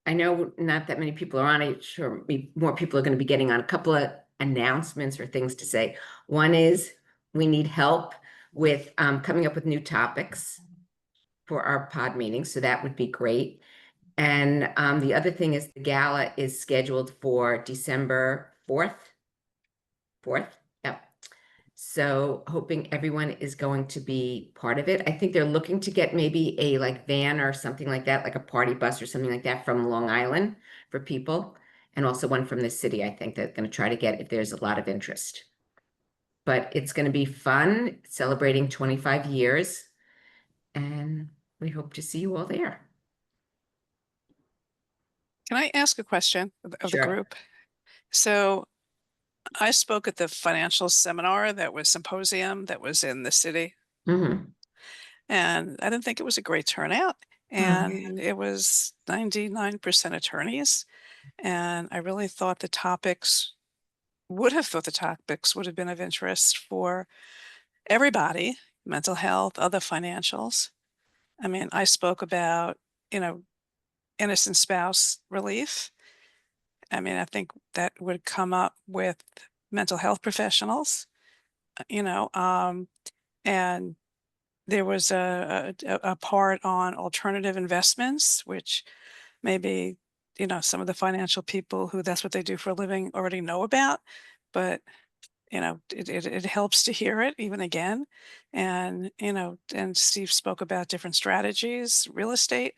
I know not that many people are on it. Sure, more people are going to be getting on. A couple of announcements or things to say. One is we need help with coming up with new topics for our pod meetings, so that would be great. And the other thing is the gala is scheduled for December 4th. 4th, yep. So hoping everyone is going to be part of it. I think they're looking to get maybe a like van or something like that, like a party bus or something like that from Long Island for people. And also one from the city, I think they're going to try to get if there's a lot of interest. But it's going to be fun celebrating 25 years. And we hope to see you all there. Can I ask a question of the Sure. group? So I spoke at the financial seminar that was symposium that was in the city, Mhm. and I didn't think it was a great turnout. And it was 99% attorneys. And I really thought the topics would have been of interest for everybody, mental health, other financials. I mean, I spoke about, you know, innocent spouse relief. I mean, I think that would come up with mental health professionals, you know, and there was a part on alternative investments, which maybe, some of the financial people who that's what they do for a living already know about, but it helps to hear it even again. And, and Steve spoke about different strategies, real estate.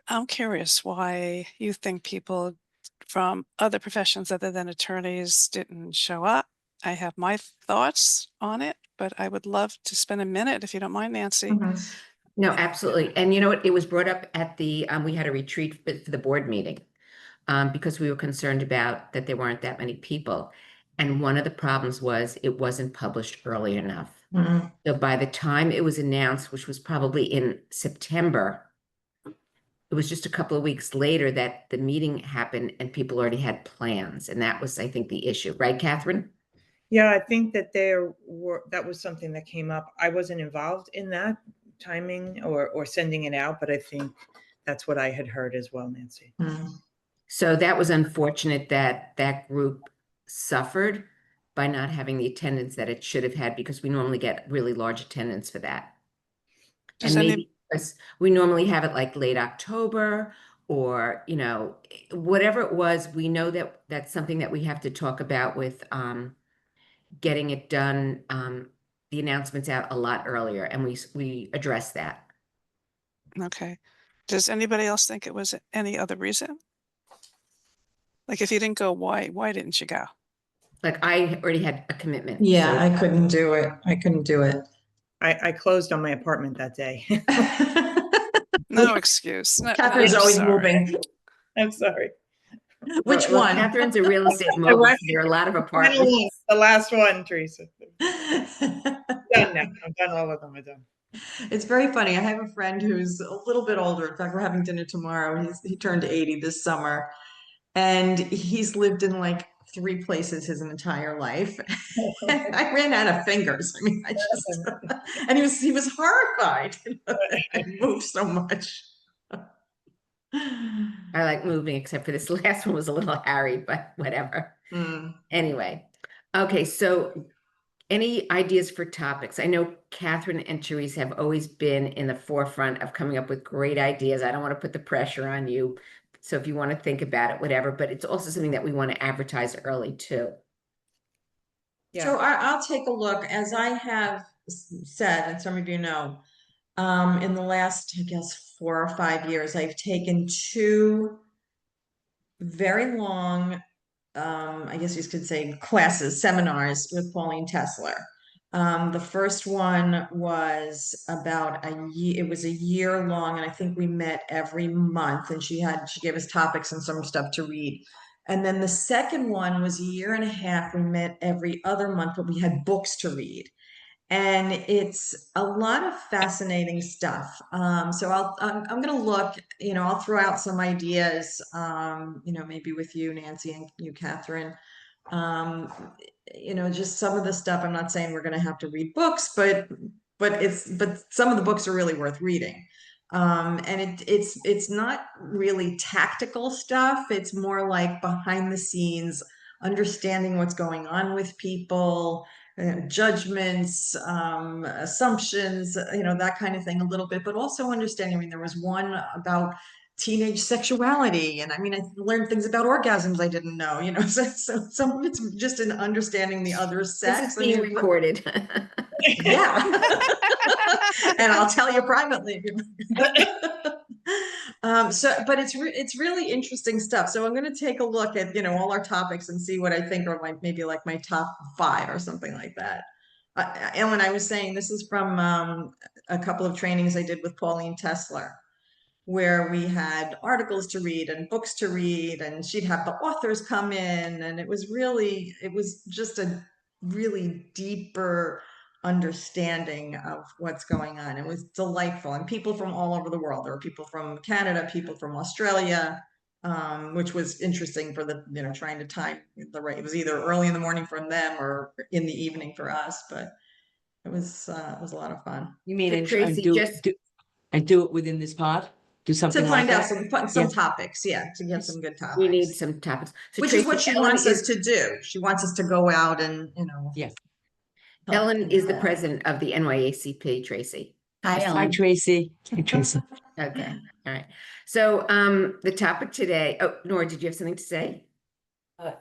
I'm curious why you think people from other professions other than attorneys didn't show up. I have my thoughts on it, but I would love to spend a minute, if you don't mind, Nancy. No, absolutely. And you know what? It was brought up at the, we had a retreat for the board meeting because we were concerned about that there weren't that many people. And one of the problems was it wasn't published early enough. So by the time it was announced, which was probably in September, it was just a couple of weeks later that the meeting happened and people already had plans. And that was, I think, the issue, right, Catherine? Yeah, I think that that was something that came up. I wasn't involved in that timing or sending it out, but I think that's what I had heard as well, Nancy. So that was unfortunate that that group suffered by not having the attendance that it should have had because we normally get really large attendance for that. Does And any, maybe because we normally have it like late October or, whatever it was, we know that that's something that we have to talk about with getting it done, the announcements out a lot earlier, and we address that. okay. Does anybody else think it was any other reason? Like if you didn't go, why didn't you go? Like I already had a commitment. Yeah, so- I couldn't do it. I couldn't do it. I closed on my apartment that day. No excuse. No, Catherine's I'm always sorry. moving. I'm sorry. Which Well, one? Catherine's a real estate mogul. So there are a lot of apartments. The last one, Teresa. Done now. I'm done all of them. I'm done. It's very funny. I have a friend who's a little bit older. In fact, we're having dinner tomorrow. He turned 80 this summer, and he's lived in like 3 places his entire life. And I ran out of fingers. I mean, and he was horrified. I moved so much. I like moving, except for this last one was a little harried, but whatever. Anyway, okay, so any ideas for topics? I know Catherine and Therese have always been in the forefront of coming up with great ideas. I don't want to put the pressure on you. So if you want to think about it, whatever, but it's also something that we want to advertise early too. Yeah. So I'll take a look. As I have said, and some of you know, in the last, I guess, 4 or 5 years, I've taken 2 very long, I guess you could say classes, seminars with Pauline Tesler. The first one was about a year, it was a year long, and I think we met every month, and she gave us topics and some stuff to read. And then the second one was a year and a half. We met every other month, but we had books to read. And it's a lot of fascinating stuff. So I'm going to look, I'll throw out some ideas, maybe with you, Nancy, and you, Catherine. Just some of the stuff. I'm not saying we're going to have to read books, but some of the books are really worth reading. And it's not really tactical stuff. It's more like behind the scenes, understanding what's going on with people, judgments, assumptions, that kind of thing a little bit, but also understanding. I mean, there was one about teenage sexuality, and I mean, I learned things about orgasms I didn't know, so some of it's just in understanding the other This sex. is being recorded. Yeah. And I'll tell you privately. But it's really interesting stuff. So I'm going to take a look at, all our topics and see what I think are maybe like my top 5 or something like that. Ellen, I was saying this is from a couple of trainings I did with Pauline Tesler, where we had articles to read and books to read, and she'd have the authors come in, and it was just a really deeper understanding of what's going on. It was delightful, and people from all over the world. There were people from Canada, people from Australia, which was interesting for the, trying to time the right. It was either early in the morning from them or in the evening for us, but it was a lot of fun. You mean So and Tracy, do, just- do and do it within this pod? Do something To like find out that? some Yeah. topics, to get some good topics. we need some topics. So Which is what Tracy, she Ellen wants is- us to do. She wants us to go out and, Yes. help Ellen is the people. president of the NYACP, Tracy. Hi, Hi, Ellen. Tracy. Hey, Tracy. Okay, all right. So the topic today, oh, Nora, did you have something to say?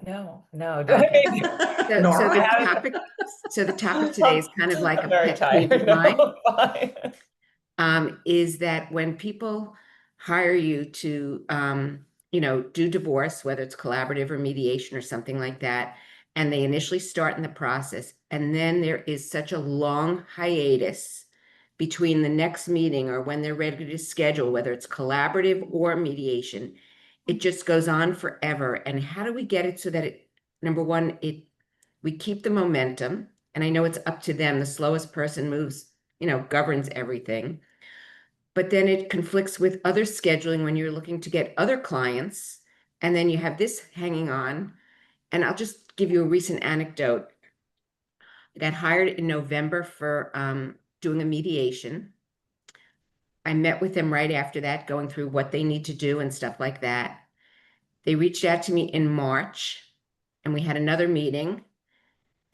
No, no. Okay. don't. So Nora? the topic today is kind of like I'm a very pet peeve tired. of mine. No, fine. Is that when people hire you to, do divorce, whether it's collaborative or mediation or something like that, and they initially start in the process, and then there is such a long hiatus between the next meeting or when they're ready to schedule, whether it's collaborative or mediation, it just goes on forever. And how do we get it so that number one, we keep the momentum, and I know it's up to them. The slowest person moves, governs everything. But then it conflicts with other scheduling when you're looking to get other clients, and then you have this hanging on. And I'll just give you a recent anecdote. I got hired in November for doing a mediation. I met with them right after that, going through what they need to do and stuff like that. They reached out to me in March, and we had another meeting.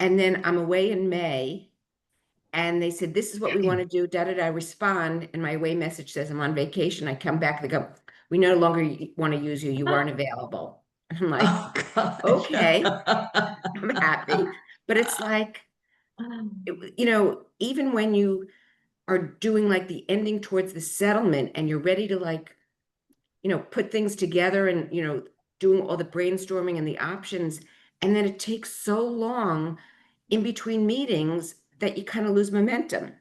And then I'm away in May, and they said, this is what we want to do, I respond, and my away message says I'm on vacation. I come back, they go, we no longer want to use you. You weren't available. I'm like, Oh, gosh. okay, I'm happy. But it's like, even when you are doing like the ending towards the settlement and you're ready to put things together and, doing all the brainstorming and the options, and then it takes so long in between meetings that you kind of lose momentum.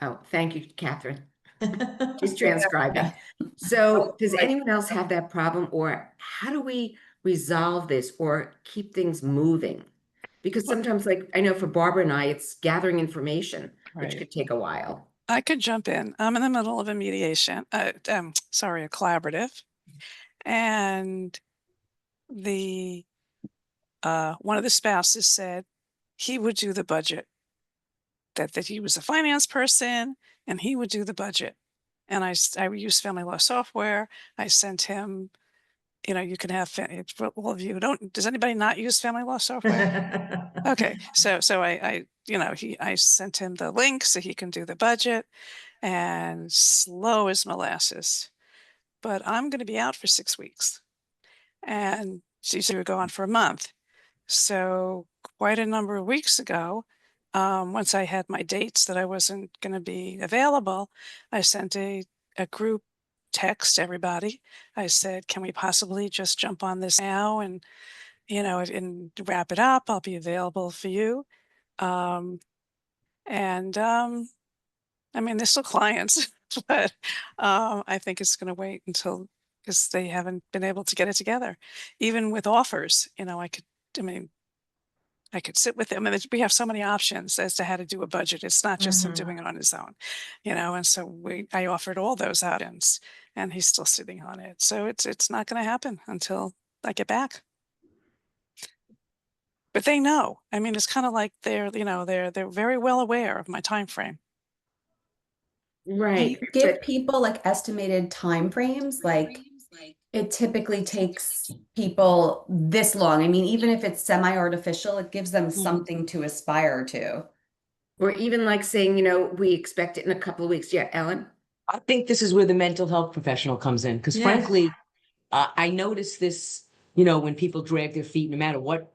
Oh, thank you, Catherine. She's transcribing. So does anyone else have that problem, or how do we resolve this or keep things moving? Because sometimes, like I know for Barbara and I, it's gathering information, which Right. could take a while. I could jump in. I'm in the middle of a mediation, a collaborative. And the one of the spouses said he would do the budget, that he was a finance person and he would do the budget. And I use family law software. I sent him, you can have, for all of you, does anybody not use family law software? Okay. So I sent him the link so he can do the budget, and slow as molasses. But I'm going to be out for 6 weeks, and she said we were gone for a month. So quite a number of weeks ago, once I had my dates that I wasn't going to be available, I sent a group text to everybody. I said, can we possibly just jump on this now and, and wrap it up? I'll be available for you. I mean, they're still clients, but I think it's going to wait until, because they haven't been able to get it together. Even with offers, I could sit with them, and we have so many options as to how to do a budget. It's not just him doing it on his own, and so I offered all those options, and he's still sitting on it. So it's not going to happen until I get back. But they know. I mean, it's kind of like they're very well aware of my time frame. Do you Right, give but people like estimated timeframes? Like it typically takes people this long. I mean, even if it's semi-artificial, it gives them something to aspire to. or even like saying, we expect it in a couple of weeks. Yeah, Ellen? I think this is where the mental health professional comes in, because Yes. frankly, I notice this, when people drag their feet, no matter what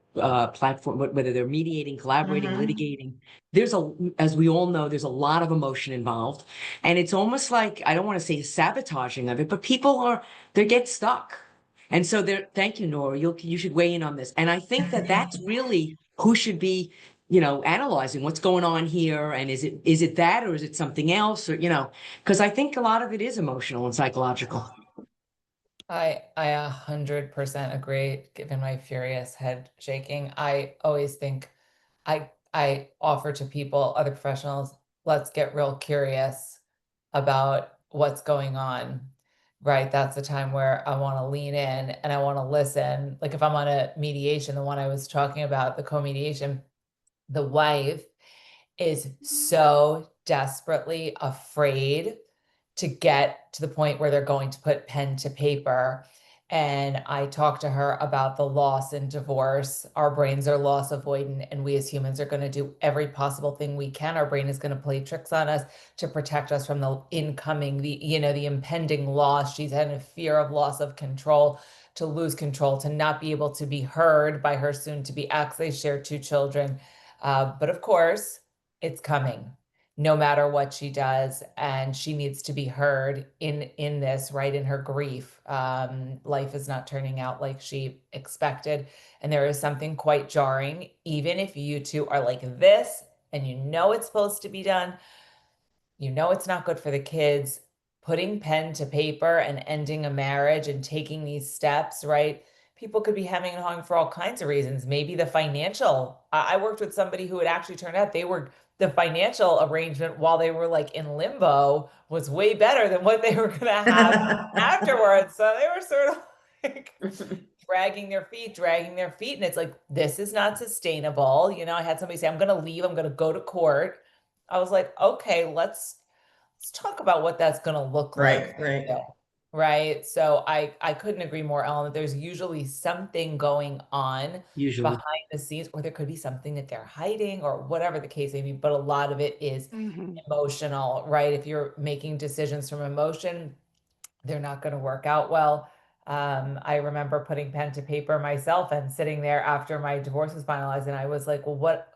platform, whether they're mediating, collaborating, Mhm. litigating, as we all know, there's a lot of emotion involved. And it's almost like, I don't want to say sabotaging of it, but they get stuck. And so thank you, Nora, you should weigh in on this. And I think that that's really who should be, analyzing what's going on here. And is it that, or is it something else? Or, because I think a lot of it is emotional and psychological. I 100% agree, given my furious head shaking. I always think I offer to people, other professionals, let's get real curious about what's going on. Right. That's the time where I want to lean in and I want to listen. Like if I'm on a mediation, the one I was talking about, the co-mediation, the wife is so desperately afraid to get to the point where they're going to put pen to paper. And I talked to her about the loss in divorce. Our brains are loss avoidant, and we as humans are going to do every possible thing we can. Our brain is going to play tricks on us to protect us from the the impending loss. She's had a fear of loss of control, to lose control, to not be able to be heard by her soon to be ex. They share 2 children. But of course, it's coming no matter what she does, and she needs to be heard in this, right, in her grief. Life is not turning out like she expected, and there is something quite jarring, even if you two are like this and it's supposed to be done, it's not good for the kids. Putting pen to paper and ending a marriage and taking these steps, right? People could be hemming and hawing for all kinds of reasons. Maybe the financial. I worked with somebody who it actually turned out the financial arrangement while they were like in limbo was way better than what they were going to have afterwards. So they were sort of like dragging their feet. And it's like, this is not sustainable. I had somebody say, I'm going to leave. I'm going to go to court. I was like, okay, let's talk about what that's going to look like. Right. Yeah. Right. So I couldn't agree more, Ellen, that there's usually something going on Usually. behind the scenes, or there could be something that they're hiding or whatever the case may be. But a lot of it is emotional, right? If you're making decisions from emotion, they're not going to work out well. I remember putting pen to paper myself and sitting there after my divorce was finalized. And I was like, well, what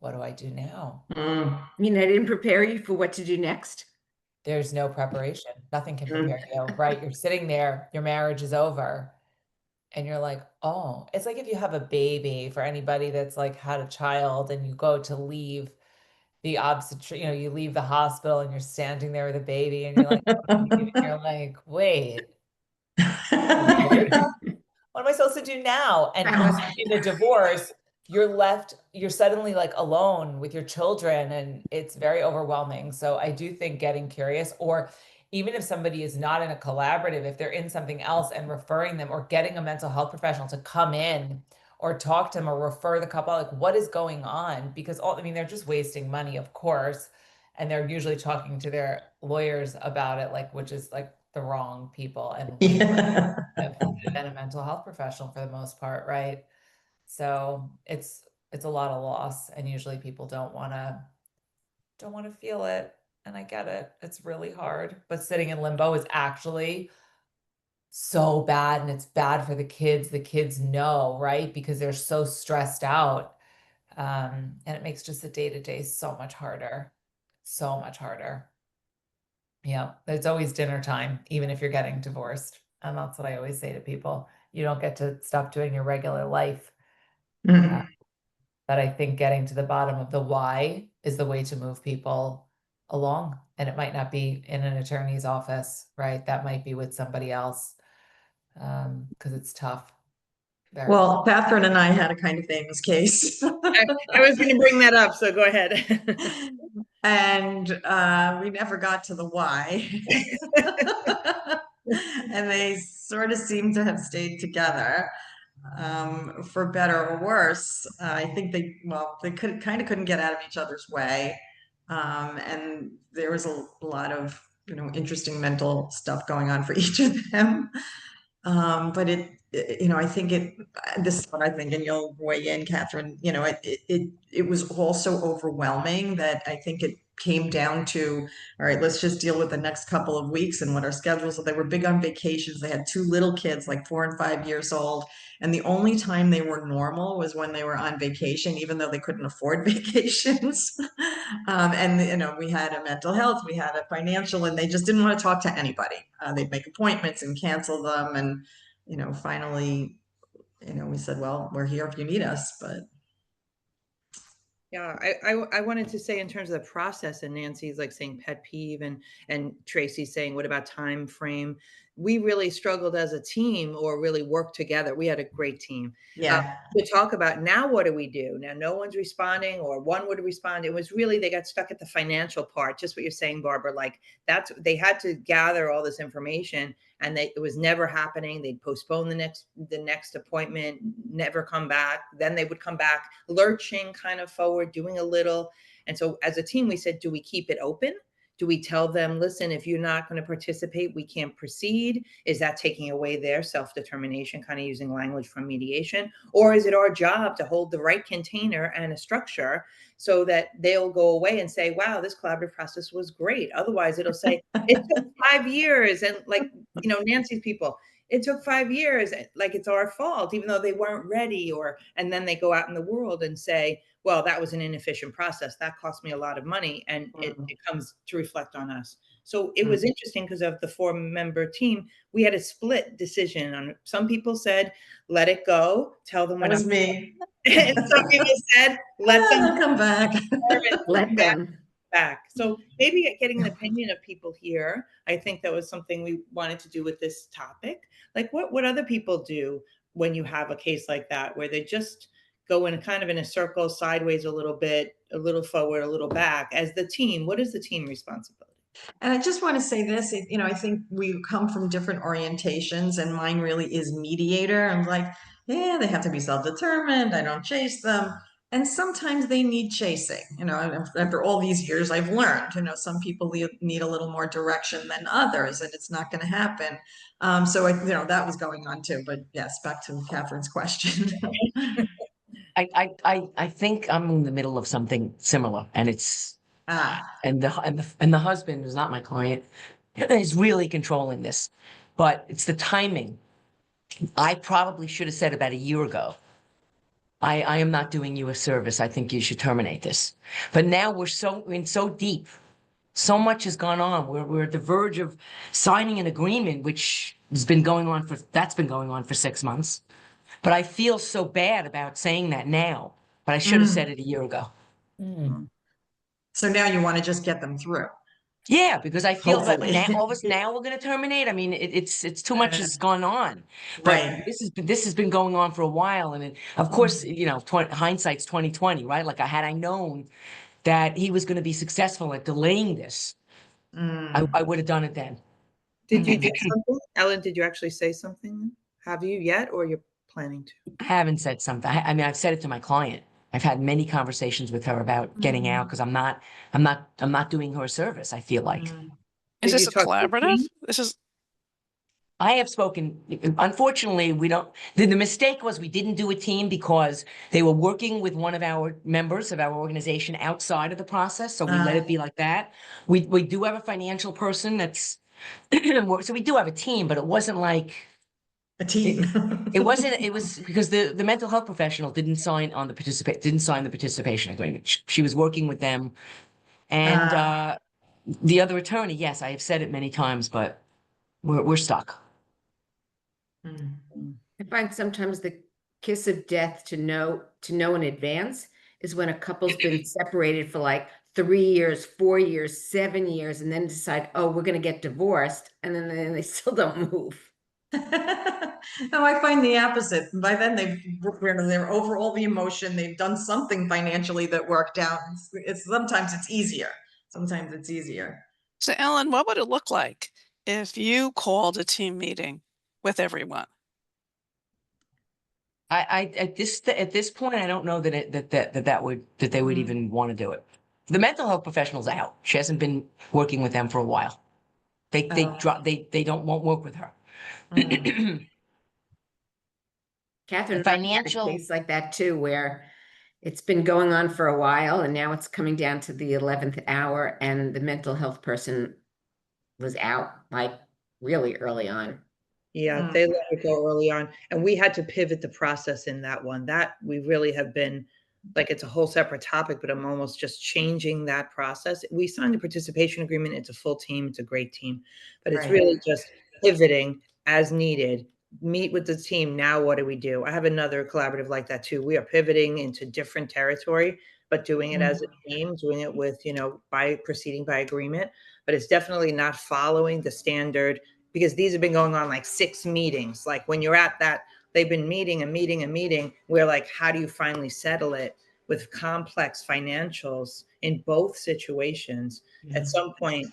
do I do now? Mm. I didn't prepare you for what to do next. There's no preparation. Nothing can prepare you, right? You're sitting there, your marriage is over, and you're like, oh, it's like if you have a baby, for anybody that's like had a child and you go to leave the obstetric, you leave the hospital and you're standing there with a baby and you're like, wait, what am I supposed to do now? And in a divorce, you're suddenly like alone with your children, and it's very overwhelming. So I do think getting curious, or even if somebody is not in a collaborative, if they're in something else, and referring them or getting a mental health professional to come in or talk to them or refer the couple, like what is going on? Because they're just wasting money, of course. And they're usually talking to their lawyers about it, like, which is like the wrong people, and been a mental health professional for the most part, right? So it's a lot of loss, and usually people don't want to feel it, and I get it. It's really hard, but sitting in limbo is actually so bad, and it's bad for the kids. The kids know, right? Because they're so stressed out. And it makes just the day-to-day so much harder. So much harder. Yeah, it's always dinner time, even if you're getting divorced. And that's what I always say to people. You don't get to stop doing your regular life. But I think getting to the bottom of the why is the way to move people along. And it might not be in an attorney's office, right? That might be with somebody else, because it's tough. Well, Catherine and I had a kind of famous case. I was going to bring that up, so go ahead. And we never got to the why. And they sort of seem to have stayed together, for better or worse. I think they couldn't get out of each other's way. And there was a lot of, interesting mental stuff going on for each of them. But I think this is what I think, and you'll weigh in, Catherine, it was also overwhelming that I think it came down to, all right, let's just deal with the next couple of weeks and what our schedules. So they were big on vacations. They had 2 little kids, like 4 and 5 years old. And the only time they were normal was when they were on vacation, even though they couldn't afford vacations. And we had a mental health, we had a financial, and they just didn't want to talk to anybody. They'd make appointments and cancel them. And, finally, we said, well, we're here if you need us, but. Yeah, I wanted to say in terms of the process, and Nancy's like saying pet peeve, and Tracy's saying, what about time frame? We really struggled as a team, or really worked together. We had a great team. Yeah. To talk about now, what do we do? Now, no one's responding, or one would respond. It was really, they got stuck at the financial part, just what you're saying, Barbara, like they had to gather all this information, and it was never happening. They'd postpone the next appointment, never come back. Then they would come back lurching kind of forward, doing a little. And so as a team, we said, do we keep it open? Do we tell them, listen, if you're not going to participate, we can't proceed? Is that taking away their self-determination, kind of using language from mediation? Or is it our job to hold the right container and a structure so that they'll go away and say, wow, this collaborative process was great? Otherwise, it'll say, it took 5 years. And like, Nancy's people, it took 5 years, like it's our fault, even though they weren't ready. And then they go out in the world and say, well, that was an inefficient process. That cost me a lot of money. And it comes to reflect on us. So it was interesting because of the 4-member team, we had a split decision on. Some people said, let it go, tell them. That was me. And some people said, let them come back. Let them. back. So maybe getting an opinion of people here. I think that was something we wanted to do with this topic. Like what other people do when you have a case like that, where they just go in kind of in a circle, sideways a little bit, a little forward, a little back. As the team, what is the team responsibility? And I just want to say this, I think we come from different orientations, and mine really is mediator. I'm like, yeah, they have to be self-determined. I don't chase them. And sometimes they need chasing, after all these years, I've learned, some people need a little more direction than others, and it's not going to happen. So that was going on too, but yes, back to Catherine's question. I think I'm in the middle of something similar, and it's Ah, and the husband, who's not my client, is really controlling this, but it's the timing. I probably should have said about a year ago, I am not doing you a service. I think you should terminate this. But now we're so deep. So much has gone on. We're at the verge of signing an agreement, which has been going on for 6 months. But I feel so bad about saying that now, but I should have said it a year ago. so now you want to just get them through. Yeah, because I feel that Hopefully. now we're going to terminate. I mean, it's too much has gone on, but Right. this has been going on for a while, and of course, hindsight's 2020, right? Like had I known that he was going to be successful at delaying this, I would have done it then. Did you do something? Ellen, did you actually say something? Have you yet, or you're planning to? I haven't said something. I mean, I've said it to my client. I've had many conversations with her about getting out because I'm not doing her a service. I feel like. Is Did this you a talk to the collaborative? team? This is, I have spoken. Unfortunately, we don't. The mistake was we didn't do a team because they were working with one of our members of our organization outside of the process. So we let it be like that. We do have a financial person that's. So we do have a team, but it wasn't like. A team. It wasn't. It was because the mental health professional didn't sign the participation agreement. She was working with them, and the other attorney. Yes, I have said it many times, but we're stuck. I find sometimes the kiss of death to know in advance is when a couple's been separated for like 3 years, 4 years, 7 years, and then decide, oh, we're going to get divorced, and then they still don't move. No, I find the opposite. By then they're over all the emotion. They've done something financially that worked out. Sometimes it's easier. so Ellen, what would it look like if you called a team meeting with everyone? At this point, I don't know that they would even want to do it. The mental health professional's out. She hasn't been working with them for a while. They Oh. drop, they won't work with her. Catherine, The and I had a financial- case like that too, where it's been going on for a while and now it's coming down to the 11th hour and the mental health person was out like really early on. Yeah, they let it go early on, and we had to pivot the process in that one. That we really have been like, it's a whole separate topic, but I'm almost just changing that process. We signed a participation agreement. It's a full team. It's a great team, but it's Right. really just pivoting as needed. Meet with the team. Now, what do we do? I have another collaborative like that too. We are pivoting into different territory, but doing it as a team, doing it with, by proceeding by agreement. But it's definitely not following the standard, because these have been going on like 6 meetings. Like when you're at that, they've been meeting and meeting and meeting. We're like, how do you finally settle it with complex financials in both situations? At some point,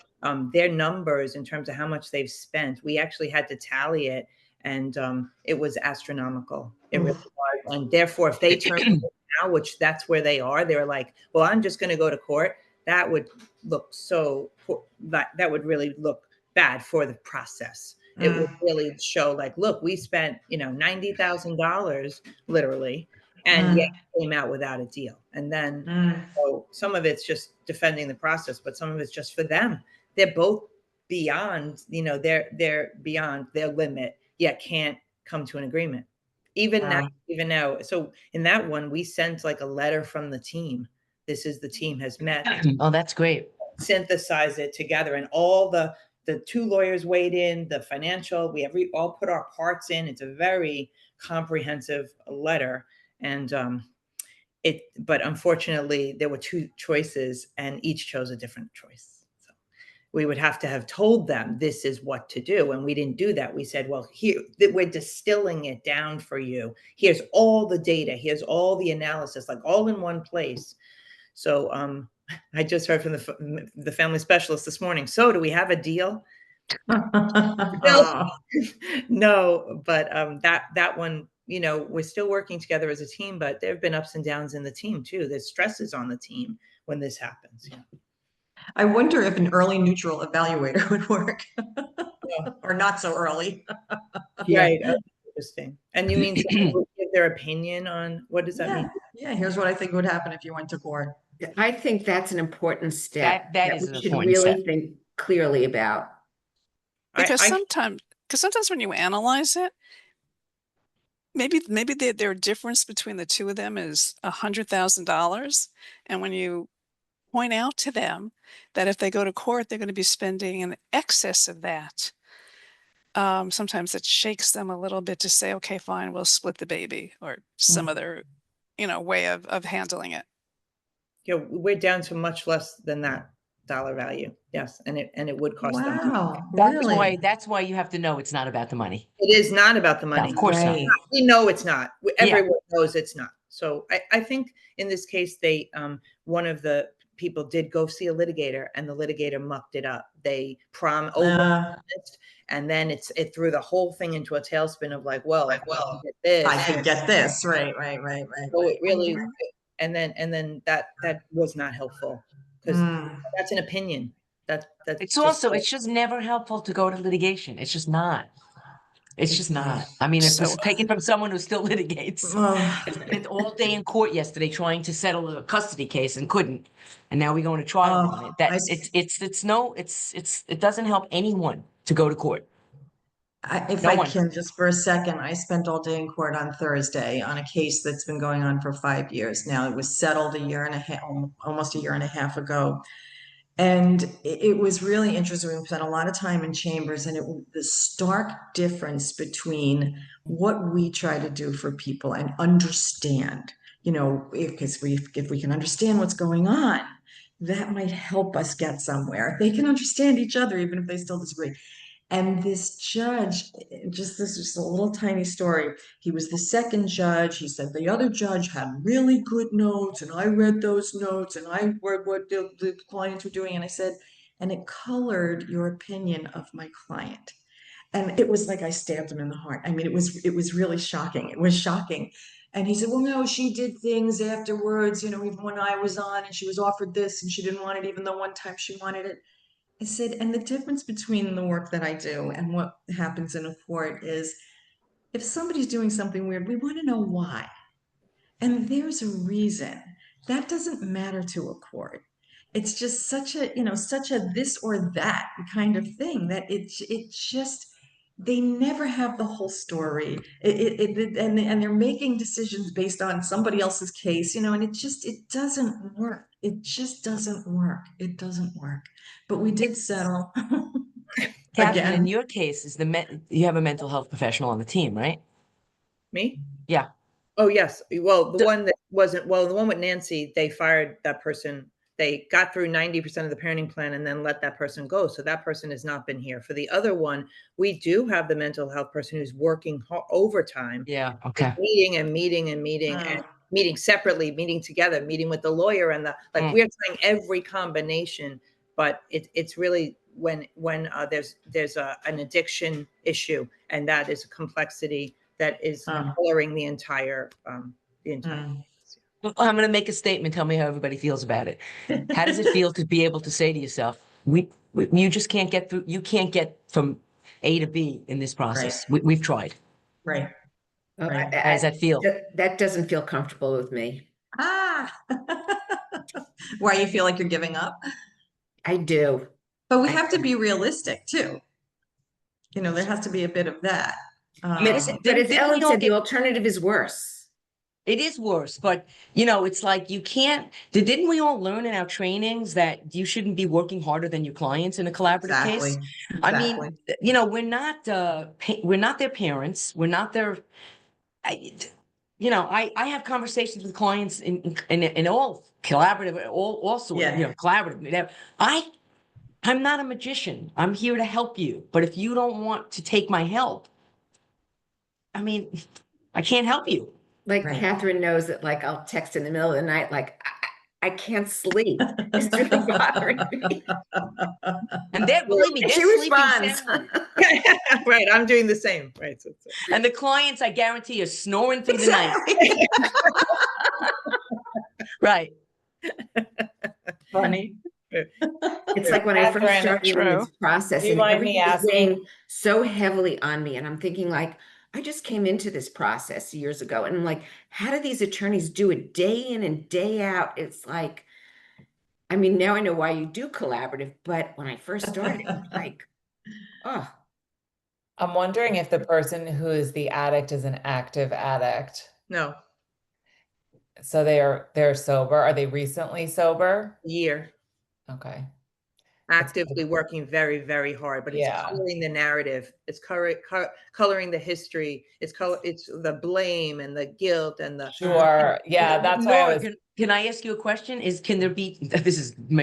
their numbers in terms of how much they've spent, we actually had to tally it, and it was astronomical. It really was. And therefore, if they turn now, which that's where they are, they're like, well, I'm just going to go to court. That would look so poor. That would really look bad for the process. It would really show like, look, we spent, $90,000 literally, and yet came out without a deal. And then so some of it's just defending the process, but some of it's just for them. They're both beyond, they're beyond their limit, yet can't come to an agreement. Even now. So in that one, we sent like a letter from the team. This is the team has met. Oh, that's great. Synthesize it together, and all the 2 lawyers weighed in, the financial, we all put our parts in. It's a very comprehensive letter. And but unfortunately there were 2 choices and each chose a different choice. So we would have to have told them this is what to do. And we didn't do that. We said, well, here, we're distilling it down for you. Here's all the data. Here's all the analysis, like all in one place. So I just heard from the family specialist this morning. So do we have a deal? No, but that one, we're still working together as a team, but there have been ups and downs in the team too. There's stresses on the team when this happens. I wonder if an early neutral evaluator would work. Or not so early. Right. Interesting. And you mean someone would give their opinion on, what does that mean? Yeah, here's what I think would happen if you went to court. I think that's an important step That is we an should important really step. think clearly about. Because I- sometimes when you analyze it, maybe their difference between the 2 of them is $100,000. And when you point out to them that if they go to court, they're going to be spending in excess of that, sometimes it shakes them a little bit to say, okay, fine, we'll split the baby, or some other, way of handling it. We're down to much less than that dollar value. Yes. And it would cost them. Wow, really? That's why you have to know it's not about the money. It is not about the No, money. of course not. Right. We know it's not. Yeah. Everyone knows it's not. So I think in this case, they one of the people did go see a litigator, and the litigator mucked it up. They over-promised, and then it threw the whole thing into a tailspin of like, well, get this. I can get this. Right. So it really, and then that was not helpful, because that's an opinion. That's It's just- also, it's just never helpful to go to litigation. It's just not. It's just not. I mean, if this is taken from someone who still litigates. I spent all day in court yesterday trying to settle a custody case and couldn't. And now we're going to trial on it. That it doesn't help anyone to go to court. If No I one. can, just for a second, I spent all day in court on Thursday on a case that's been going on for 5 years now. It was settled almost a year and a half ago. And it was really interesting. We spent a lot of time in chambers, and the stark difference between what we try to do for people and understand, if we can understand what's going on, that might help us get somewhere. They can understand each other, even if they still disagree. And this judge, this is just a little tiny story. He was the second judge. He said the other judge had really good notes, and I read those notes, and I read what the clients were doing. And I said, and it colored your opinion of my client. And it was like I stabbed him in the heart. I mean, it was really shocking. It was shocking. And he said, well, no, she did things afterwards, even when I was on and she was offered this and she didn't want it, even though one time she wanted it. I said, and the difference between the work that I do and what happens in a court is if somebody's doing something weird, we want to know why. And there's a reason. That doesn't matter to a court. It's just such a this or that kind of thing that it just, they never have the whole story. And they're making decisions based on somebody else's case, and it doesn't work. It just doesn't work. It doesn't work. But we did settle. Catherine, in Again. your case, you have a mental health professional on the team, right? Me? Yeah. Oh, yes. Well, the So- one that wasn't, well, the one with Nancy, they fired that person. They got through 90% of the parenting plan and then let that person go. So that person has not been here. For the other one, we do have the mental health person who's working overtime, Yeah. Okay. meeting and meeting and meeting and meeting separately, meeting together, meeting with the lawyer and we're trying every combination, but it's really when there's an addiction issue, and that is a complexity that is coloring the entire. Well, I'm going to make a statement. Tell me how everybody feels about it. How does it feel to be able to say to yourself, you just can't get through, you can't get from A to B in this process. We've tried. Right. Oh, Right. How does that feel? That doesn't feel comfortable with me. Why you feel like you're giving up? I do. But we have to be realistic too. There has to be a bit of that. mean, But as didn't Ellen we all said, the get- alternative is worse. It is worse, but it's like you can't. Didn't we all learn in our trainings that you shouldn't be working harder than your clients in a collaborative case? I mean, we're not their parents. We're not their. I have conversations with clients in all collaborative, all sorts, collaborative. I'm not a magician. I'm here to help you. But if you don't want to take my help, I mean, I can't help you. Like Right. Catherine knows that, like, I'll text in the middle of the night, like, I can't sleep. It's really bothering me. And believe me, they're She sleeping responds. soundly. Right, I'm doing the same. Right. And the clients, I guarantee, are snoring through the night. Right. Funny. It's like when I first Catherine, started in true. this process Do you and mind me everything was asking- weighing so heavily on me, and I'm thinking, like, I just came into this process years ago, and I'm like, how do these attorneys do it day in and day out? It's like, I mean, now I know why you do collaborative, but when I first started, it was like, oh, I'm wondering if the person who is the addict is an active addict. No, So they're sober. Are they recently sober? year. Okay. Actively working very, very hard, but it's Yeah. coloring the narrative. It's coloring the history. It's the blame and the guilt and the. Sure. Yeah, that's why I Nora, was. can I ask you a question? Can there be,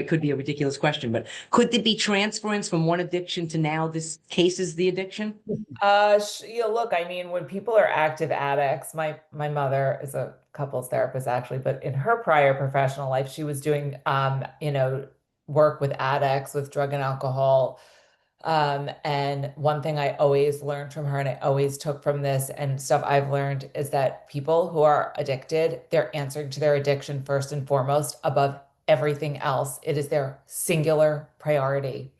could be a ridiculous question, but could there be transference from one addiction to now this case is the addiction? Look, I mean, when people are active addicts, my mother is a couples therapist actually, but in her prior professional life, she was doing work with addicts with drug and alcohol. And one thing I always learned from her, and I always took from this and stuff I've learned, is that people who are addicted, they're answering to their addiction first and foremost above everything else. It is their singular priority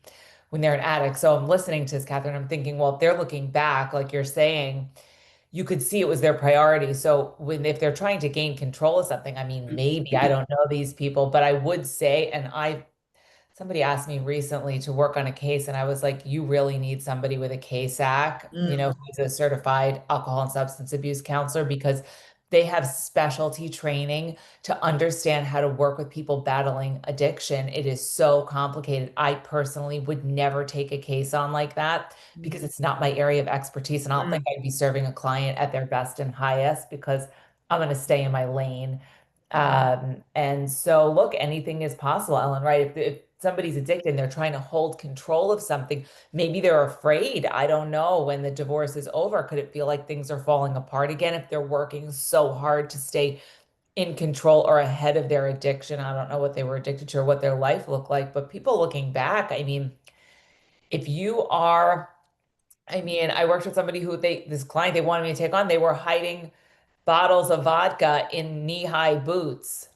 when they're an addict. So I'm listening to this, Catherine, I'm thinking, well, if they're looking back, like you're saying, you could see it was their priority. So if they're trying to gain control of something, I mean, maybe I don't know these people, but I would say, somebody asked me recently to work on a case, and I was like, you really need somebody with a CASAC, who's a certified alcohol and substance abuse counselor, because they have specialty training to understand how to work with people battling addiction. It is so complicated. I personally would never take a case on like that because it's not my area of expertise. And I don't think I'd be serving a client at their best and highest because I'm going to stay in my lane. And so look, anything is possible, Ellen, right? If somebody's addicted and they're trying to hold control of something, maybe they're afraid. I don't know. When the divorce is over, could it feel like things are falling apart again if they're working so hard to stay in control or ahead of their addiction? I don't know what they were addicted to or what their life looked like, but people looking back, I mean, if you are, I mean, I worked with somebody who this client they wanted me to take on, they were hiding bottles of vodka in knee-high boots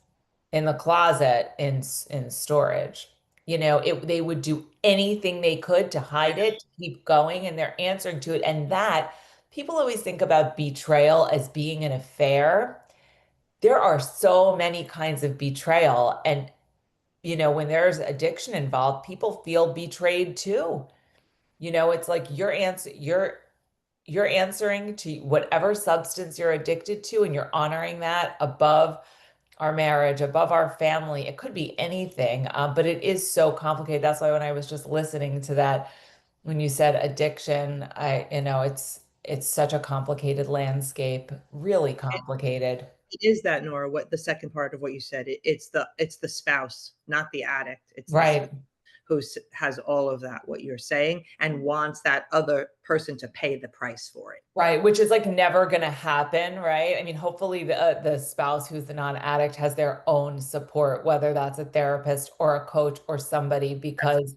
in the closet in storage. You know, they would do anything they could to hide it, to keep going, and they're answering to it. And that people always think about betrayal as being an affair. There are so many kinds of betrayal. And, you know, when there's addiction involved, people feel betrayed too. You know, it's like you're answering to whatever substance you're addicted to, and you're honoring that above our marriage, above our family. It could be anything, but it is so complicated. That's why when I was just listening to that, when you said addiction, you know, it's such a complicated landscape, really complicated. It is that, Nora, what the second part of what you said, it's the spouse, not the addict. It's the Right. who has all of that, what you're saying, and wants that other person to pay the price for it. Right, which is like never going to happen, right? I mean, hopefully the spouse who's the non-addict has their own support, whether that's a therapist or a coach or somebody, because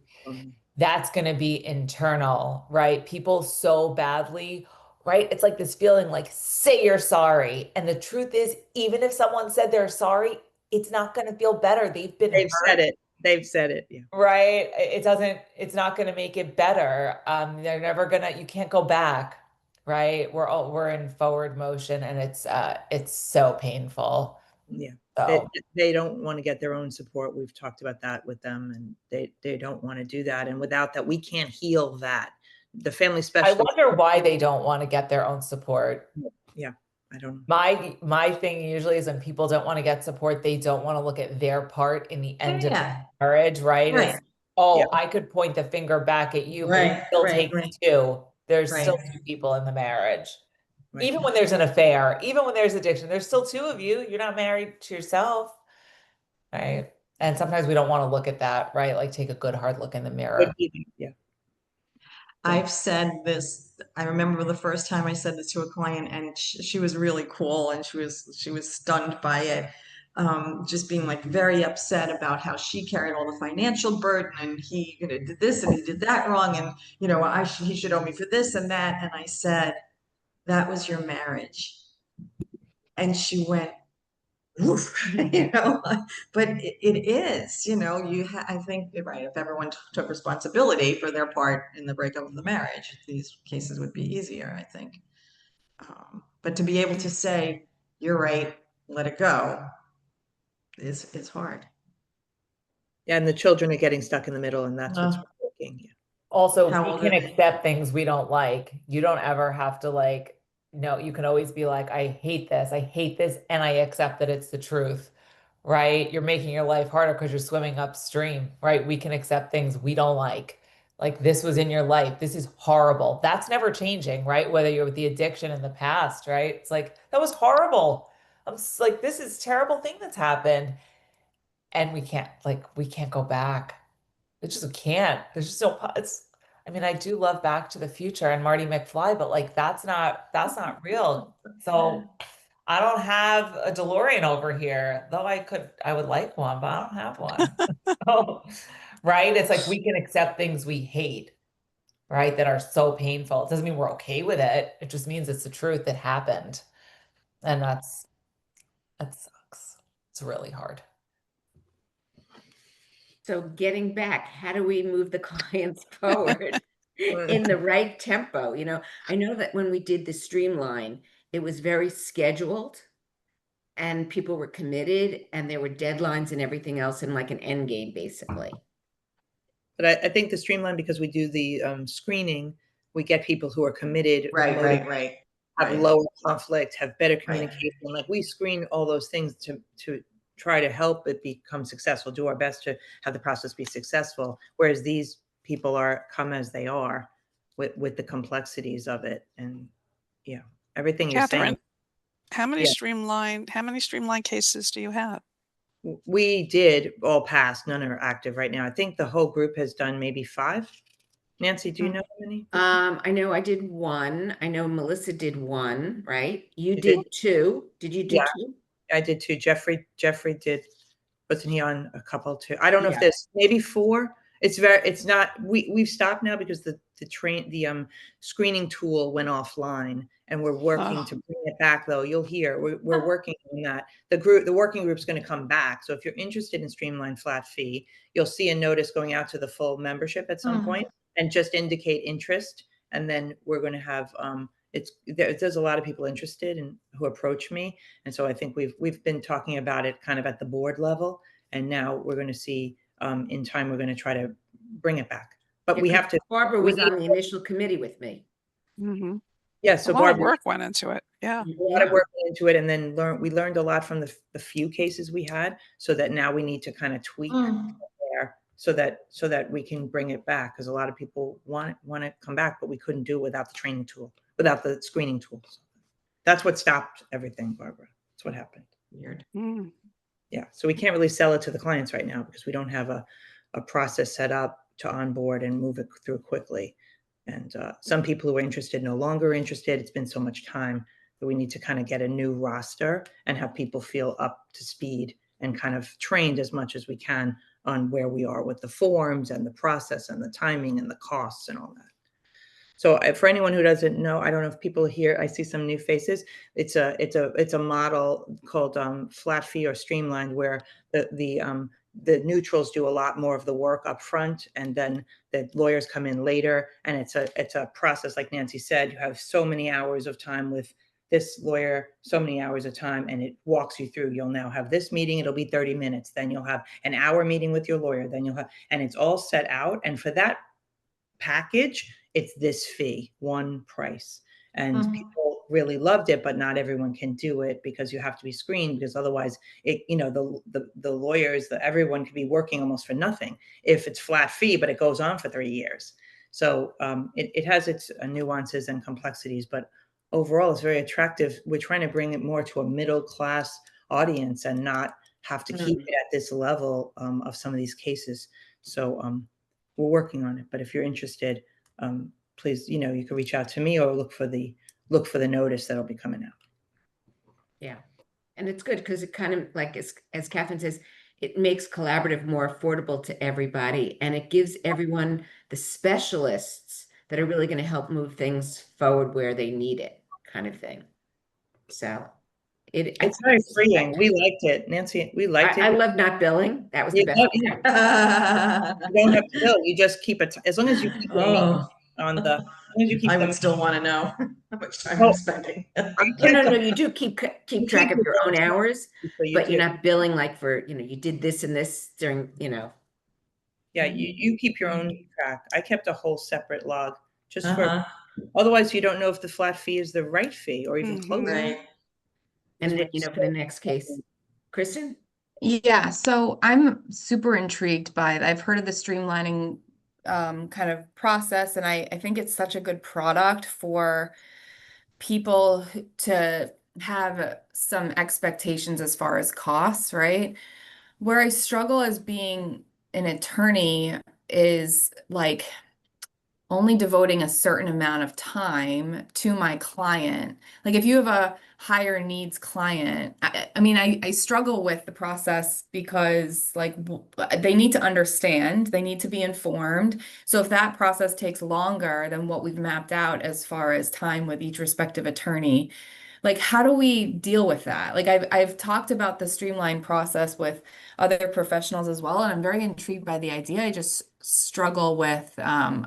that's going to be internal, right? People so badly, right? It's like this feeling like, say you're sorry. And the truth is, even if someone said they're sorry, it's not going to feel better. They've They've said it. They've said it. Yeah. Right. It's not going to make it better. They're never gonna, you can't go back. Right. We're in forward motion, and it's so painful. Yeah. So They don't want to get their own support. We've talked about that with them, and they don't want to do that. And without that, we can't heal that. The family I specialist. wonder why they don't want to get their own support. Yeah. I don't know. My thing usually is when people don't want to get support, they don't want to look at their part in the end of Yeah. the marriage, right? Right. It's, oh, Yeah. I could point the finger back at you, but Right, it still right, takes right. two. There's Right. still two people in the marriage. Right. Even when there's an affair, even when there's addiction, there's still two of you. You're not married to yourself, right? And sometimes we don't want to look at that, right? Like take a good hard look in the mirror. Yeah. I've said this, I remember the first time I said this to a client, and she was really cool, and she was stunned by it. Just being like very upset about how she carried all the financial burden, and he did this and he did that wrong, and you know, he should owe me for this and that. And I said, that was your marriage. And she went, oof, you know, but it is, you know, I think you're right. If everyone took responsibility for their part in the breakup of the marriage, these cases would be easier, I think. But to be able to say, you're right, let it go, is hard. Yeah. And the children are getting stuck in the middle, and that's what's working. Yeah. Also, How we old can are they? accept things we don't like. You don't ever have to like, no, you can always be like, I hate this, and I accept that it's the truth, right? You're making your life harder because you're swimming upstream, right? We can accept things we don't like. Like this was in your life. This is horrible. That's never changing, right? Whether you're with the addiction in the past, right? It's like, that was horrible. I'm just like, this is a terrible thing that's happened. And we can't go back. It just can't. There's just no, I mean, I do love Back to the Future and Marty McFly, but like that's not real. So I don't have a DeLorean over here, though I would like one, but I don't have one. So, right? It's like we can accept things we hate, right? That are so painful. It doesn't mean we're okay with it. It just means it's the truth that happened. And that sucks. It's really hard. So getting back, how do we move the clients forward in the right tempo? You know, I know that when we did the streamline, it was very scheduled and people were committed and there were deadlines and everything else in like an end game, basically. But I think the streamline, because we do the screening, we get people who are committed, Right, have right. lower conflict, have better Right. communication. Like we screen all those things to try to help it become successful, do our best to have the process be successful. Whereas these people come as they are with the complexities of it. And yeah, everything you're saying. Catherine, how many Yeah. streamline cases do you have? We did all pass. None are active right now. I think the whole group has done maybe 5. Nancy, do you know how many? I know I did 1. I know Melissa did 1, right? You You did did? 2. Did you do Yeah. 2? I did too. Jeffrey did. Wasn't he on a couple too? I don't know if Yeah. there's maybe 4. It's not, we've stopped now because the screening tool went offline, and we're working Oh. to bring it back, though. You'll hear, we're working on that. The working group's gonna come back. So if you're interested in streamlined flat fee, you'll see a notice going out to the full membership at some point, and just indicate interest. And then we're gonna have, there's a lot of people interested and who approach me. And so I think we've been talking about it kind of at the board level. And now we're going to see, in time, we're going to try to bring it back. But Yeah, we 'cause have to, Barbara we was on the initial committee with me. Mhm. yeah, A so lot of Barbara, work went into it. Yeah. a lot of work into it, and then we learned a lot from the few cases we had, so that now we need to kind of tweak there so that we can bring it back, because a lot of people want to come back, but we couldn't do it without the training tool, without the screening tools. That's what stopped everything, Barbara. That's what happened. Weird. Mm. Yeah, so we can't really sell it to the clients right now because we don't have a process set up to onboard and move it through quickly. And some people who are interested no longer interested. It's been so much time that we need to kind of get a new roster and have people feel up to speed and kind of trained as much as we can on where we are with the forms and the process and the timing and the costs and all that. So for anyone who doesn't know, I don't know if people here, I see some new faces. It's a model called flat fee or streamlined, where the neutrals do a lot more of the work up front, and then the lawyers come in later. And it's a process, like Nancy said, you have so many hours of time with this lawyer, so many hours of time, and it walks you through. You'll now have this meeting, it'll be 30 minutes. Then you'll have an hour meeting with your lawyer. Then you'll have, and it's all set out. And for that package, it's this fee, one price. And people really loved it, but not everyone can do it because you have to be screened, because otherwise the lawyers, everyone could be working almost for nothing if it's flat fee, but it goes on for 3 years. So it has its nuances and complexities, but overall it's very attractive. We're trying to bring it more to a middle class audience and not have to keep it at this level of some of these cases. So we're working on it, but if you're interested, please, you can reach out to me or look for the notice that'll be coming out. Yeah. And it's good because it kind of, like, as Catherine says, it makes collaborative more affordable to everybody, and it gives everyone the specialists that are really going to help move things forward where they need it, kind of thing. So It's very freeing. We liked it, Nancy. We liked it. I love not billing. That was the best. You don't have to bill. You just keep it, as long as you keep on the. As long as you keep I them, would still want to know how much time I'm spending. No, you do keep track of your own hours, so but you're not billing like for, you did this and this during, Yeah, you keep your own track. I kept a whole separate log just for. Otherwise, you don't know if the flat fee is the right fee or even close. Right. And then, for the next case. Kristen? Yeah, so I'm super intrigued by it. I've heard of the streamlining kind of process, and I think it's such a good product for people to have some expectations as far as costs, right? Where I struggle as being an attorney is like only devoting a certain amount of time to my client. Like if you have a higher needs client, I struggle with the process because they need to understand, they need to be informed. So if that process takes longer than what we've mapped out as far as time with each respective attorney, like how do we deal with that? Like I've talked about the streamlined process with other professionals as well, and I'm very intrigued by the idea. I just struggle with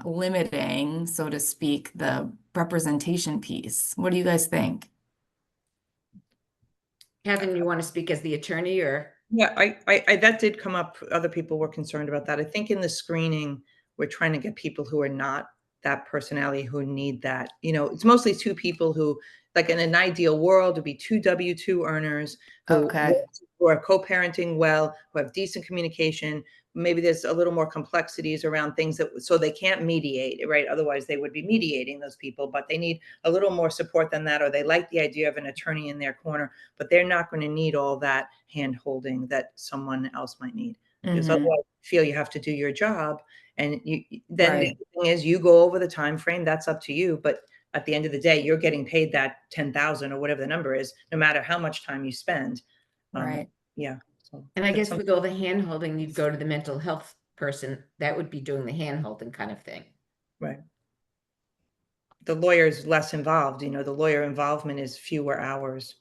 limiting, so to speak, the representation piece. What do you guys think? Kevin, you want to speak as the attorney or? Yeah, I that did come up. Other people were concerned about that. I think in the screening, we're trying to get people who are not that personality who need that. It's mostly two people who, like in an ideal world, would be two W-2 earners who are co-parenting well, who have decent communication. Maybe there's a little more complexities around things so they can't mediate, right? Otherwise they would be mediating, those people, but they need a little more support than that, or they like the idea of an attorney in their corner, but they're not going to need all that hand holding that someone else might need. Because otherwise you feel you have to do your job. And then the thing is, you go over the time frame, that's up to you. But at the end of the day, you're getting paid that $10,000 or whatever the number is, no matter how much time you spend. Right. Yeah. So and I guess with all the hand holding, you'd go to the mental health person that would be doing the hand holding kind of thing. Right. the lawyer is less involved, the lawyer involvement is fewer hours.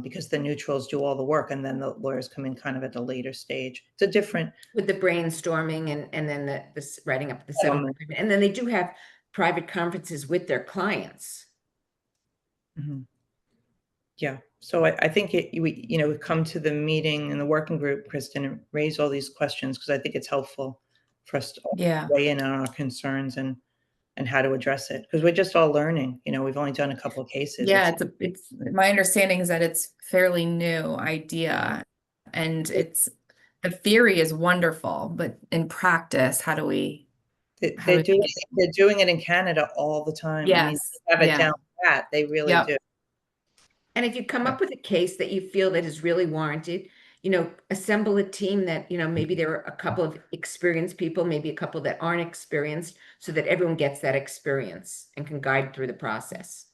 Because the neutrals do all the work and then the lawyers come in kind of at a later stage. It's a different, With the brainstorming and then the writing up the settlement agreement. And then they do have private conferences with their clients. Mhm. Yeah. So I think we come to the meeting and the working group, Kristen, and raise all these questions because I think it's helpful for us to all Yeah. weigh in on our concerns and how to address it because we're just all learning. We've only done a couple of cases. Yeah, it's my understanding is that it's fairly new idea and the theory is wonderful, but in practice, how do we how They're do we doing make it- they're doing it in Canada all the time. I mean, Yes, they have it yeah. down pat. They really Yep. do. And if you come up with a case that you feel that is really warranted, assemble a team that, maybe there are a couple of experienced people, maybe a couple that aren't experienced, so that everyone gets that experience and can guide through the process.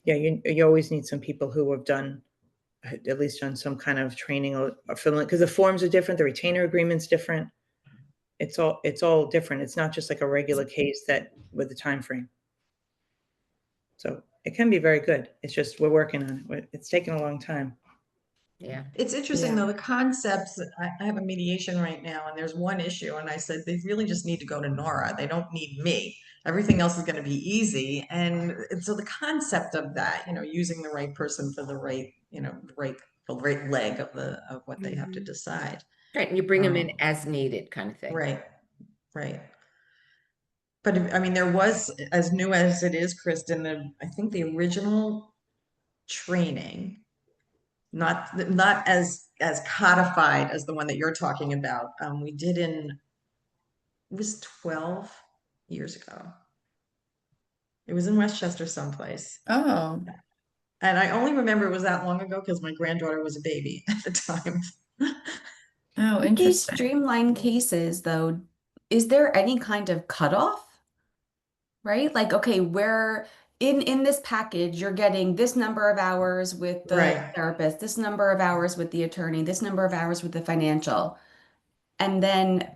Yeah, you always need some people who have done at least done some kind of training or filling because the forms are different, the retainer agreement's different. It's all different. It's not just like a regular case that with the time frame. So it can be very good. It's just we're working on it. It's taken a long time. Yeah. It's interesting Yeah. though, the concepts, I have a mediation right now and there's one issue and I said, they really just need to go to Nora. They don't need me. Everything else is going to be easy. And so the concept of that, using the right person for the right, the right leg of what they have to decide. Right. And you bring them in as needed kind of thing. Right, right. But I mean, there was, as new as it is, Kristen, I think the original training, not as codified as the one that you're talking about. We did it was 12 years ago. It was in Westchester someplace. Oh, And I only remember it was that long ago because my granddaughter was a baby at the time. oh, With these interesting. streamlined cases, though, is there any kind of cutoff? Right? Like, okay, where in this package, you're getting this number of hours with the Right. therapist, this number of hours with the attorney, this number of hours with the financial. And then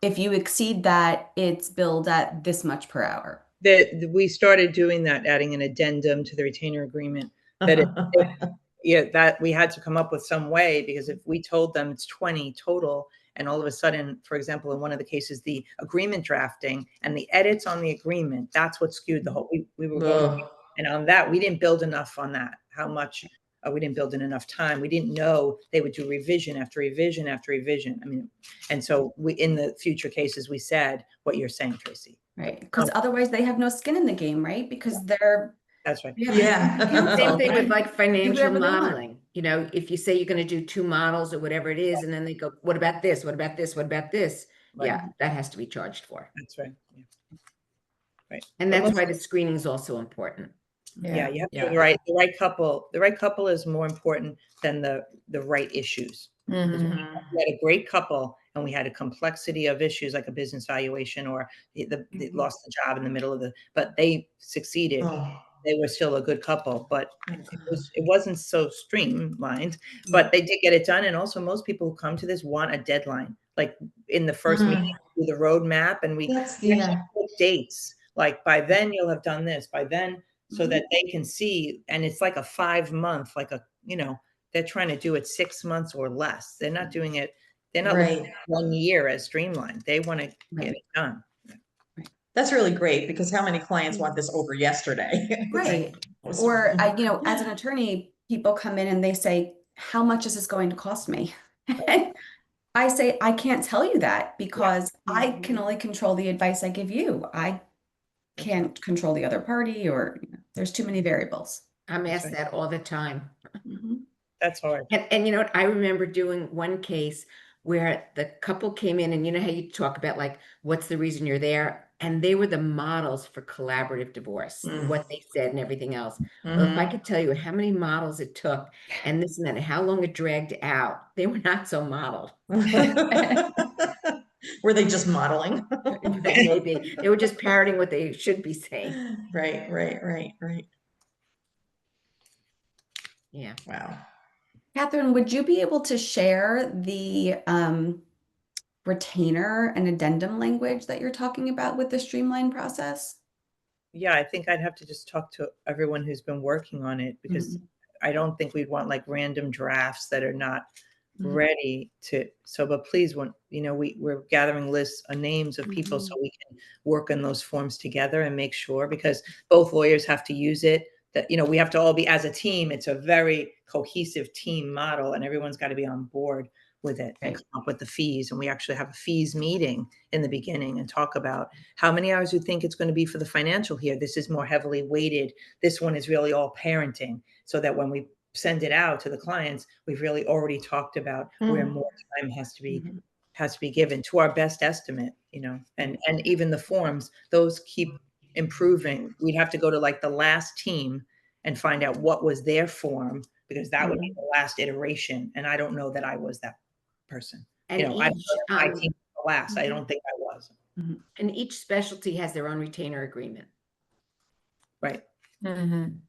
if you exceed that, it's billed at this much per hour. We started doing that, adding an addendum to the retainer agreement that we had to come up with some way because if we told them it's 20 total and all of a sudden, for example, in one of the cases, the agreement drafting and the edits on the agreement, that's what skewed the whole, we were going, and on that, we didn't build enough on that. How much, we didn't build in enough time. We didn't know they would do revision after revision after revision. I mean, and so in the future cases, we said what you're saying, Tracy. Right. Because otherwise they have no skin in the game, right? Because they're That's right. Yeah. Same thing with like financial whatever they want. modeling. If you say you're going to do 2 models or whatever it is, and then they go, what about this? What about this? What about this? Right. Yeah, that has to be charged for. That's right. Yeah. Right. And But that's most- why the screening is also important. Yeah, you have to Yeah. the right couple. The right couple is more important than the right issues. Mhm. We had a great couple and we had a complexity of issues like a business valuation or they lost the job in the middle of but they succeeded. Oh. They were still a good couple, but it wasn't so streamlined, but they did get it done. And also most people who come to this want a deadline. Like in the first meeting, we do the roadmap and we actually put dates. Like by then you'll have done this, by then, so that they can see. And it's like a 5-month, they're trying to do it 6 months or less. They're not doing it. They're not looking at 1 year as streamlined. They want to get it done. That's really great because how many clients want this over yesterday? right. Or as an attorney, people come in and they say, how much is this going to cost me? And I say, I can't tell you that because I can only control the advice I give you. I can't control the other party or there's too many variables. I'm That's asked right. that all the time. That's hard. And you know what? I remember doing one case where the couple came in and you know how you talk about like, what's the reason you're there? And they were the models for collaborative divorce, what they said and everything else. Well, if I could tell you how many models it took and this and that, and how long it dragged out, they were not so modeled. Were they just modeling? Maybe they were just parroting what they should be saying. Right. Yeah. Wow. Catherine, would you be able to share the retainer and addendum language that you're talking about with the streamline process? Yeah, I think I'd have to just talk to everyone who's been working on it, because I don't think we'd want like random drafts that are not Mhm. ready to. So, but please, when, we're gathering lists of names of people so we can work on those forms together and make sure, because both lawyers have to use it, that, we have to all be as a team. It's a very cohesive team model, and everyone's got to be on board with it and come up with the fees. And we actually have a fees meeting in the beginning and talk about how many hours you think it's going to be for the financial here. This is more heavily weighted. This one is really all parenting, so that when we send it out to the clients, we've really already talked about where more time has to be given to our best estimate, and even the forms, those keep improving. We'd have to go to like the last team and find out what was their form, because that would be the last iteration. And I don't know that I was that person. And I don't know each, if my team was the last. I don't think I was. and each specialty has their own retainer agreement. Right. Mhm.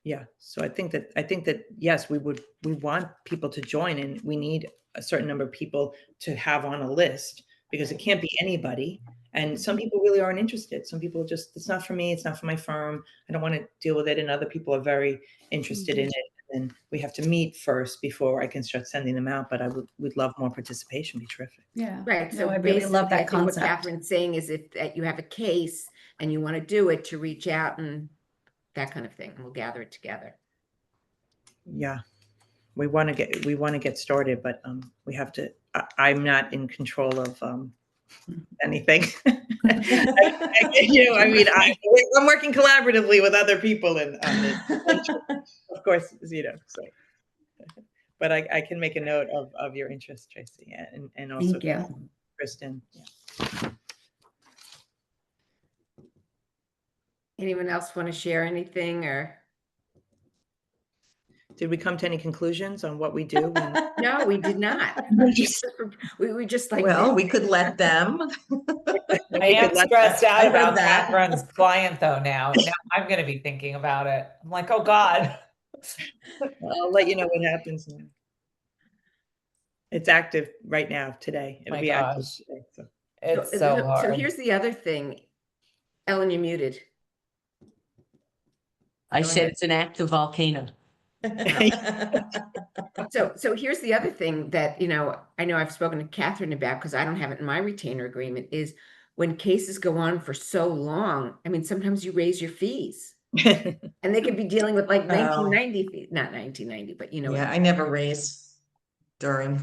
Yeah. So I think that yes, we want people to join, and we need a certain number of people to have on a list, because it can't be anybody. And some people really aren't interested. Some people just, it's not for me. It's not for my firm. I don't want to deal with it. And other people are very interested in it. And we have to meet first before I can start sending them out. But would love more participation. Be terrific. Yeah. Right, No, so I really love basically, I that think what concept. Catherine's saying is if that you have a case and you want to do it, to reach out and that kind of thing, and we'll gather it together. Yeah. We want to get started, but we have to, I'm not in control of anything. I'm working collaboratively with other people on this, of course, so. But I can make a note of your interest, Tracy, and also Thank you. Kristen. Anyone else want to share anything, or? Did we come to any conclusions on what we do? No, we did not. We just like. Well, we could let them. I am stressed out I read about that. Catherine's client though now. Now I'm going to be thinking about it. I'm like, oh God. I'll let you know what happens. It's active right now today. It'll My be active gosh. today. So. It's so So hard. here's the other thing. Ellen, you're muted. I Go said ahead. it's an active volcano. So here's the other thing that, I know I've spoken to Catherine about, because I don't have it in my retainer agreement, is when cases go on for so long, I mean, sometimes you raise your fees. And they could be dealing with like 1990 fees, not 1990, but Yeah, I never raise during.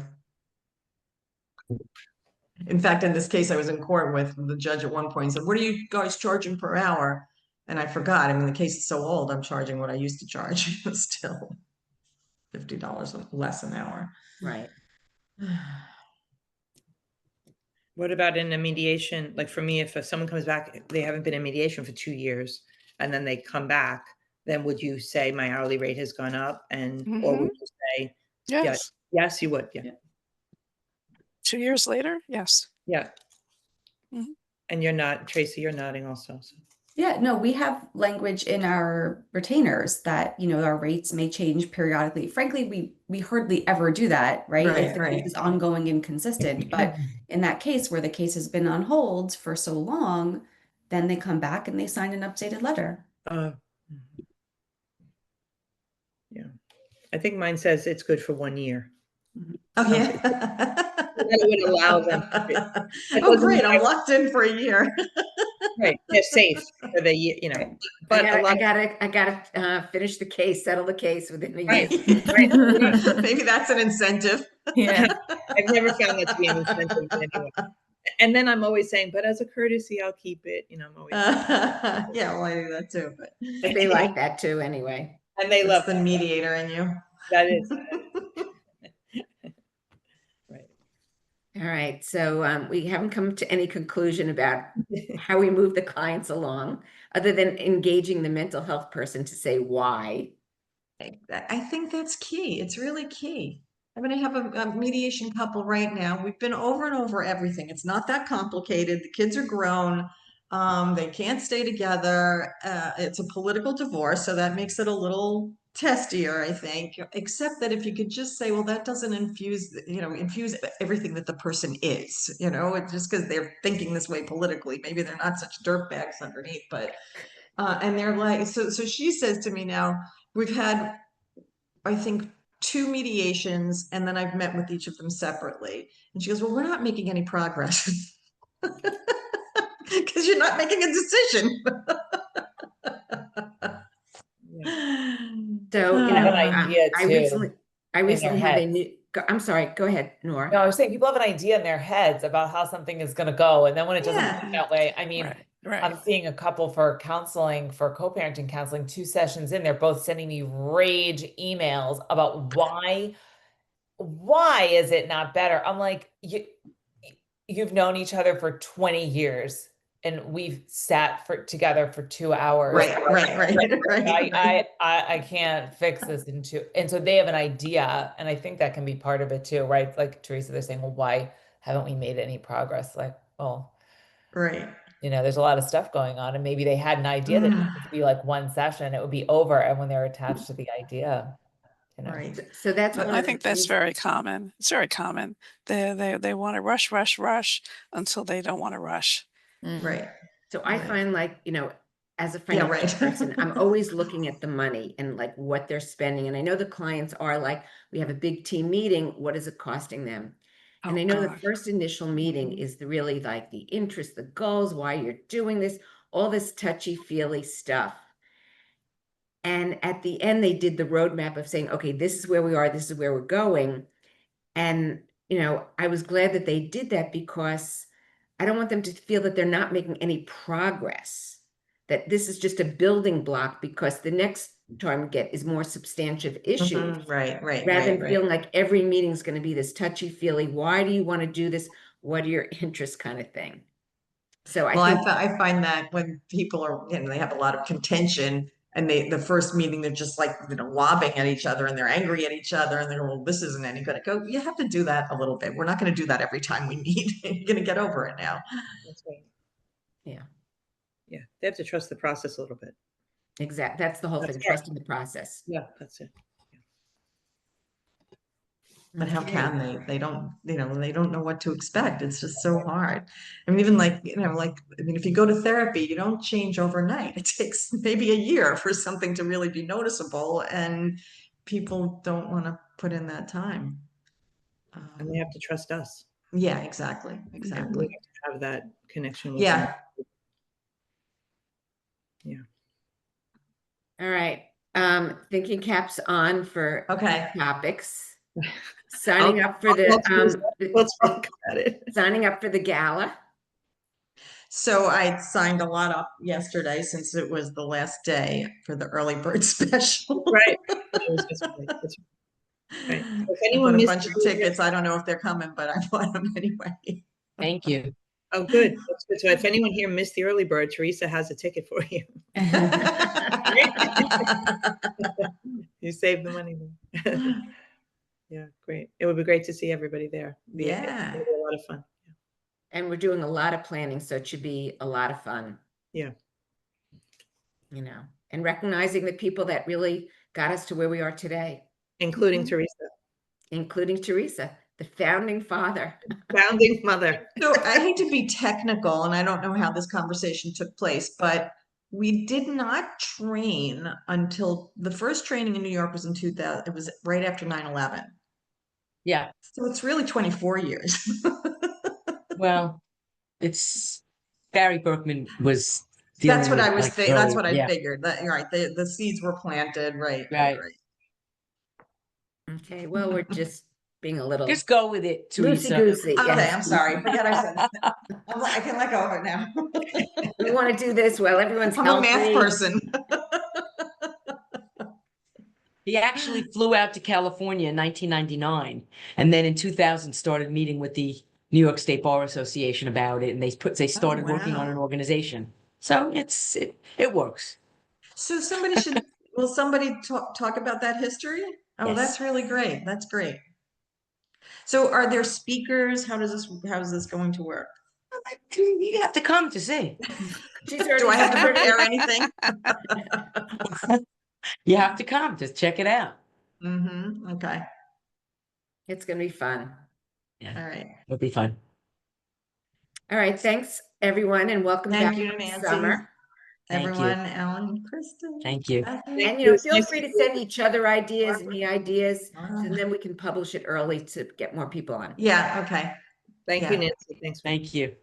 In fact, in this case, I was in court with the judge at one point and said, what are you guys charging per hour? And I forgot. I mean, the case is so old, I'm charging what I used to charge. Still $50 less an hour. Right. What about in a mediation? Like for me, if someone comes back, they haven't been in mediation for 2 years, and then they come back, then would you say my hourly rate has gone up? Or would you say, Yes. yes, you would. Yeah. 2 years later, yes. Yeah. Mhm. And you're not, Tracy, you're nodding also. So. Yeah, no, we have language in our retainers that, our rates may change periodically. Frankly, we hardly ever do that, right? If the case is ongoing and consistent. But in that case where the case has been on hold for so long, then they come back and they sign an updated letter. Yeah. I think mine says it's good for 1 year. Oh, yeah. That would allow them. Oh, great. I'm locked in for a year. Right. They're safe for the year, But I gotta finish the case, settle the case within a year. Right. Maybe that's an incentive. Yeah. I've never found that to be an incentive anyway. And then I'm always saying, but as a courtesy, I'll keep it. I'm always. Yeah, well, I do that too. But They like that too, anyway. And they love the mediator in you. That is. Right. All right. So we haven't come to any conclusion about how we move the clients along, other than engaging the mental health person to say why. I think that's key. It's really key. I'm going to have a mediation couple right now. We've been over and over everything. It's not that complicated. The kids are grown. They can't stay together. It's a political divorce, so that makes it a little testier, I think, except that if you could just say, well, that doesn't infuse everything that the person is, it's just because they're thinking this way politically. Maybe they're not such dirtbags underneath, but, and they're like, so she says to me now, we've had, I think, 2 mediations, and then I've met with each of them separately. And she goes, well, we're not making any progress. Because you're not making a decision. So, you have know, an idea I too recently their have a heads. new, I'm sorry, go ahead, Nora. No, I was saying people have an idea in their heads about how something is going to go, and then when it doesn't Yeah. work that way, I mean, Right, right. I'm seeing a couple for counseling, for co-parenting counseling, 2 sessions in, they're both sending me rage emails about why is it not better? I'm like, you've known each other for 20 years and we've sat together for 2 hours. Right. I can't fix this and so they have an idea, and I think that can be part of it too, right? Like Teresa, they're saying, well, why haven't we made any progress? Like, well, Right. there's a lot of stuff going on, and maybe they had an idea that it would be like 1 session, it would be over, and when they're attached to the idea, Right. So that's But one I of the think that's things- very common. It's very common. They want to rush until they don't want to rush. Right. So I Right. find, like, as a Yeah, financial right. person, I'm always looking at the money and like what they're spending. And I know the clients are like, we have a big team meeting, what is it costing them? And Oh, I know the God. first initial meeting is really like the interest, the goals, why you're doing this, all this touchy-feely stuff. And at the end, they did the roadmap of saying, okay, this is where we are, this is where we're going. And, I was glad that they did that, because I don't want them to feel that they're not making any progress, that this is just a building block, because the next target is more substantive issues. Right. Rather than feeling like every meeting is going to be this touchy-feely, why do you want to do this? What are your interests, kind of thing. So Well, I think I find that when people are, they have a lot of contention, and the first meeting, they're just like, lobbing at each other, and they're angry at each other, and they're, well, this isn't any good. I go, you have to do that a little bit. We're not going to do that every time we meet. You're going to get over it now. That's right. Yeah. Yeah. They have to trust the process a little bit. exactly, that's the whole That's thing, right. trusting the process. Yeah, that's it. But how Okay. can they? They don't, they don't know what to expect. It's just so hard. I mean, even like, if you go to therapy, you don't change overnight. It takes maybe a year for something to really be noticeable, and people don't want to put in that time. And they have to trust us. Yeah, exactly. And we Exactly. have to have that connection with Yeah. them. All right. Thinking caps on for Okay. topics. Signing up for Let's talk about it. signing up for the gala. So I signed a lot up yesterday, since it was the last day for the early bird special. Right. That's right. If I anyone bought a missed bunch of tickets. I don't know if they're coming, but I bought them anyway. Thank you. Oh, good. That's good. So if anyone here missed the early bird, Teresa has a ticket for you. You saved the money there. Yeah, great. It would be great to see everybody there. Yeah. It'll be a lot of fun. And we're doing a lot of planning, so it should be a lot of fun. Yeah. And recognizing the people that really got us to where we are today, Including Teresa, including Teresa, the founding father. founding mother. So I hate to be technical, and I don't know how this conversation took place, but we did not train until the first training in New York was in 2000. It was right after 9/11. Yeah. So it's really 24 years. Well, it's Barry Berkman was. That's what dealing I with, was like, thinking. That's early- what I yeah. figured. That you're right. The seeds were planted. Right. Right. Okay, well, we're just being a little Just go with it, Teresa. loosey-goosey. Okay, yes. I'm sorry. Forget I said that. I can let go of it now. We want to do this while everyone's I'm a math healthy. person. He actually flew out to California in 1999, and then in 2000 started meeting with the New York State Bar Association about it, and they started working on wow. an organization. So it works. So will somebody talk about that history? Oh, Yes. that's really great. That's great. So are there speakers? How is this going to work? You have to come to see. She's already Do I have to started. prepare anything? You have to come, just check it out. Okay, It's gonna be fun. all right. It'll be fun. All right, thanks, everyone, and welcome Thank back you, from Nancy. summer. Thank you. Everyone, Ellen, Kristen. Thank you. Bethany. And, you know, It's feel nice free to to send each other ideas, Barbara. me ideas, Ah. and then we can publish it early to get more people on. Yeah, okay. Thank Yeah. you, Nancy. Thanks. Thank you. Bye,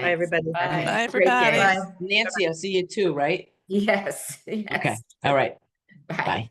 Thanks. everybody. Bye. Have a Bye, great day. everybody. Bye. Nancy, I'll see you too, right? Yes, Okay, yes. all right, Bye. bye.